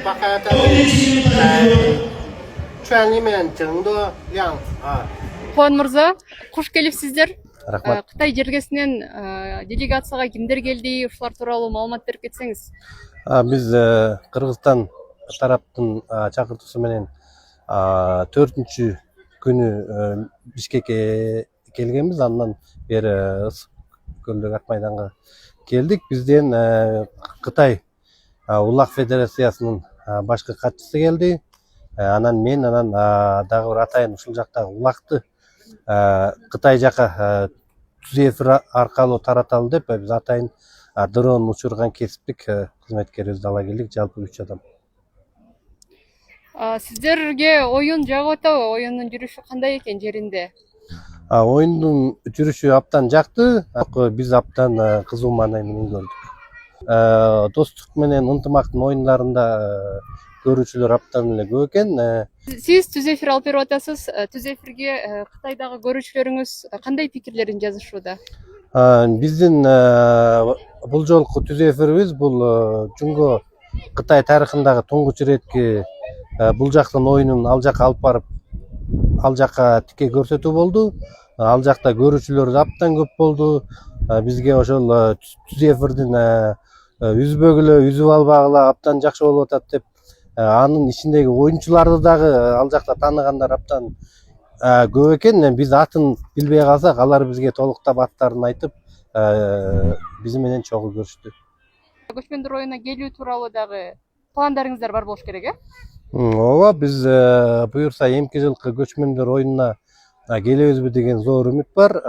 八海战队全里面争夺两啊。 Кубан мырза, куш келипсиздер. Рахмат. Кытай жергесинен делегацияга кимдер келди, ушулар тууралуу маалымат берип кетсеңиз. Биз Кыргызстан тараптын чакыртуусу менен 4-күнү Бишкекке келгенбиз. Андан бери Ысык көлдөгү Ак майданга келдик. Бизден Кытай Улак Федерациясынын башкы катчысы келди. Анан мен дагы бир атайын ушул жактагы улакты Кытай жака түз эфир аркылуу тараталы деп биз атайын дрон учурган кесиптик кызметкерибизди ала келдик. Жалпы 3 адам. Сиздерге оюн жагып атабы? Оюндун жүрүшү кандай экен жеринде? Оюндун жүрүшү абдан жакты. Биз абдан кызуу маанай менен көрдүк. Достук менен ынтымактын оюндарында көрүүчүлөр абдан эле көп экен. Сиз түз эфир алып берип атасыз. Түз эфирге Кытайдагы көрүүчүлөрүңүз кандай пикирлерин жазышууда? Биздин бул жолку түз эфирибиз бул Жунго Кытай тарыхындагы туңгуч иретки бул жактан оюнун ал жака алып барып, ал жака тике көрсөтүү болду. Ал жакта көрүүчүлөр абдан көп болду. Бизге ошол түз эфирдин үзбөгүлө, үзүп албагыла абдан жакшы болуп атат деп, анын ичиндеги оюнчуларды дагы ал жакта тааныгандар абдан көп экен. Биз атын билбей калсак, алар бизге толуктап аттарын айтып, биз менен чогуу көрүштү. Көчмөндөр оюнуна келүү тууралуу дагы пландарыңыздар бар болуш керек, э? Ооба, биз буюрса эмки жылкы көчмөндөр оюнуна келебизби деген зор үмүт бар.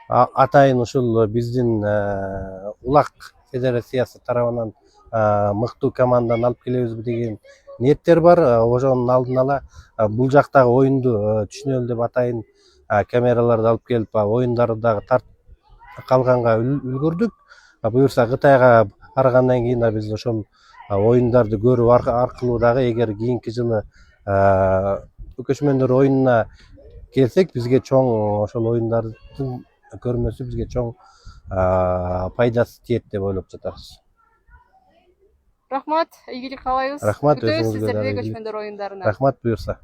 Атайын ушул биздин Улак Федерациясы тарабынан мыктуу команданы алып келебизби деген ниеттер бар. Ошонун алдын ала бул жактагы оюнду түшүнөлү деп атайын камераларды алып келип, оюндарды дагы тартып калганга үлгүрдүк. Буюрса Кытайга баргандан кийин биз ошол оюндарды көрүү аркылуу дагы эгер кийинки жылы көчмөндөр оюнуна келсек, бизге чоң ошол оюндардын көрмөсү бизге чоң пайдасы тиет деп ойлоп жатабыз. Рахмат, ийгилик каалайбыз. Рахмат, Күтөбүз өзүңүзгө сиздерди дагы. көчмөндөр оюндарына. Рахмат буюрса.